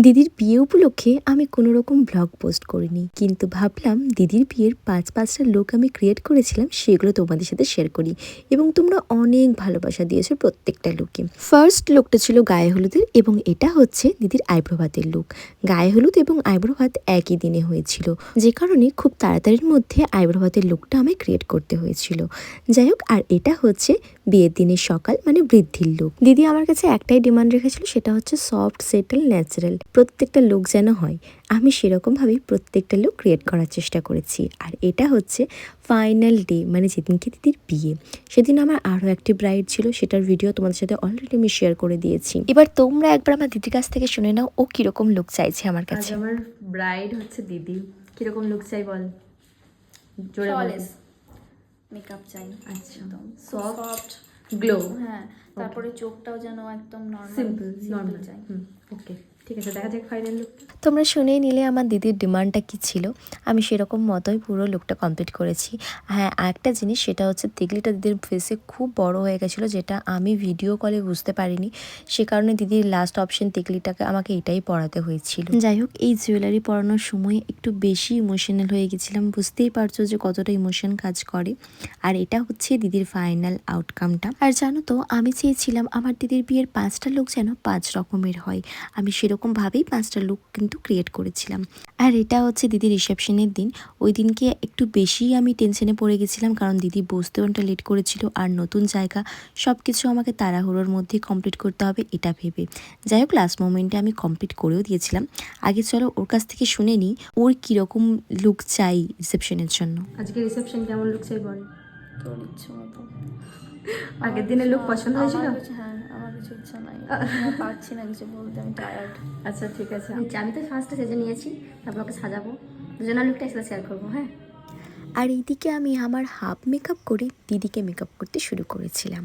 দিদির বিয়ে উপলক্ষে আমি কোনো রকম ব্লগ পোস্ট করিনি, কিন্তু ভাবলাম দিদির বিয়ের পাঁচটা লুক আমি ক্রিয়েট করেছিলাম সেগুলো তোমাদের সাথে শেয়ার করি। এবং তোমরা অনেক ভালোবাসা দিয়েছো প্রত্যেকটা লুকে। ফার্স্ট লুকটা ছিল গায়ে হলুদের, এবং এটা হচ্ছে দিদির আইব্রো ভাতের লুক। গায়ে হলুদ এবং আইব্রো ভাত একই দিনে হয়েছিল, যে কারণে খুব তাড়াতাড়ির মধ্যে আইব্রো ভাতের লুকটা আমি ক্রিয়েট করতে হয়েছিল। যাই হোক, আর এটা হচ্ছে বিয়ের দিনের সকাল, মানে বৃদ্ধির লুক। দিদি আমার কাছে একটাই ডিমান্ড রেখেছিল, সেটা হচ্ছে সফট, সেটেল, ন্যাচারাল প্রত্যেকটা লুক যেন হয়। আমি সেরকমভাবেই প্রত্যেকটা লুক ক্রিয়েট করার চেষ্টা করেছি। আর এটা হচ্ছে ফাইনাল ডে, মানে যেদিনকে দিদির বিয়ে। সেদিন আমার আরও একটি ব্রাইড ছিল, সেটার ভিডিও তোমাদের সাথে অলরেডি আমি শেয়ার করে দিয়েছি। এবার তোমরা একবার আমার দিদির কাছ থেকে শুনে নাও ও কিরকম লুক চাইছে আমার কাছে। আমার ব্রাইড হচ্ছে দিদি, কিরকম লুক চাই বল, জোরে বল। মেকআপ চাই, আচ্ছা, একদম সফট গ্লো। হ্যাঁ, তারপরে চোখটাও যেন একদম নরমাল সিম্পল চাই। ওকে, ঠিক আছে, দেখা যাক ফাইনাল লুক। তোমরা শুনেই নিলে আমার দিদির ডিমান্ডটা কী ছিল। আমি সেরকম মতোই পুরো লুকটা কমপ্লিট করেছি। হ্যাঁ, আরেকটা জিনিস, সেটা হচ্ছে তিগলিটা দিদির ফেসে খুব বড় হয়ে গেছিলো, যেটা আমি ভিডিও কলে বুঝতে পারিনি। সে কারণে দিদির লাস্ট অপশন তিগলিটাকে আমাকে এটাই পরাতে হয়েছিল। যাই হোক, এই জুয়েলারি পরানোর সময় একটু বেশি ইমোশনাল হয়ে গেছিলাম। বুঝতেই পারছো যে কতটা ইমোশন কাজ করে। আর এটা হচ্ছে দিদির ফাইনাল আউটকামটা। আর জানো তো, আমি চেয়েছিলাম আমার দিদির বিয়ের 5টা লুক যেন 5 রকমের হয়। আমি সেরকমভাবেই 5টা লুক কিন্তু ক্রিয়েট করেছিলাম। আর এটা হচ্ছে দিদির রিসেপশনের দিন। ওই দিনকে একটু বেশিই আমি টেনশনে পড়ে গেছিলাম, কারণ দিদি বসতে অনেকটা লেট করেছিল, আর নতুন জায়গা, সব কিছু আমাকে তাড়াহুড়োর মধ্যেই কমপ্লিট করতে হবে এটা ভেবে। যাই হোক, লাস্ট মোমেন্টে আমি কমপ্লিট করেও দিয়েছিলাম। আগে চলো ওর কাছ থেকে শুনে নিই ওর কীরকম লুক চাই রিসেপশনের জন্য। আজকে রিসেপশন কেমন লুক চাই বল। তোর ইচ্ছে মতো। আগের দিনের লুক পছন্দ হয়েছিল? হ্যাঁ, আমার কিছু ইচ্ছা নাই, আমি পারছি না কিছু বলতে, আমি টায়ার্ড। আচ্ছা, ঠিক আছে। আমি তো ফার্স্টে সেজে নিয়েছি, তারপর ওকে সাজাবো, দুজনের লুকটা একসাথে শেয়ার করবো। হ্যাঁ, আর এইদিকে আমি আমার হাফ মেকআপ করে দিদিকে মেকআপ করতে শুরু করেছিলাম।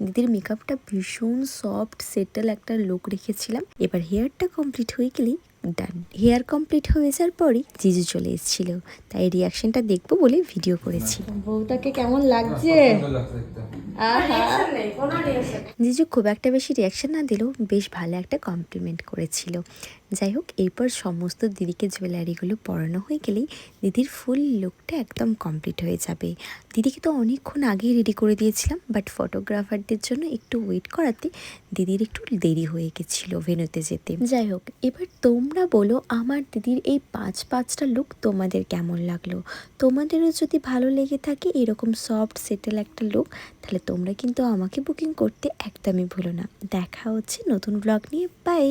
দিদির মেকআপটা ভীষণ সফট, সেটেল একটা লুক রেখেছিলাম। এবার হেয়ারটা কমপ্লিট হয়ে গেলেই ডান। হেয়ার কমপ্লিট হয়ে যাওয়ার পরই জিজু চলে এসেছিল, তাই রিয়াকশনটা দেখবো বলে ভিডিও করেছি। বউটাকে কেমন লাগছে? জিজু খুব একটা বেশি রিয়াকশন না দিলেও বেশ ভালো একটা কমপ্লিমেন্ট করেছিল। যাই হোক, এরপর সমস্ত দিদিকে জুয়েলারিগুলো পরানো হয়ে গেলেই দিদির ফুল লুকটা একদম কমপ্লিট হয়ে যাবে। দিদিকে তো অনেকক্ষণ আগেই রেডি করে দিয়েছিলাম, বাট ফটোগ্রাফারদের জন্য একটু ওয়েট করাতে দিদির একটু দেরি হয়ে গেছিল ভেন্যুতে যেতে। যাই হোক, এবার তোমরা বলো আমার দিদির এই পাঁচটা লুক তোমাদের কেমন লাগলো। তোমাদেরও যদি ভালো লেগে থাকে এরকম সফট সেটেল একটা লুক, তাহলে তোমরা কিন্তু আমাকে বুকিং করতে একদমই ভুলো না। দেখা হচ্ছে নতুন ব্লগ নিয়ে। বাই।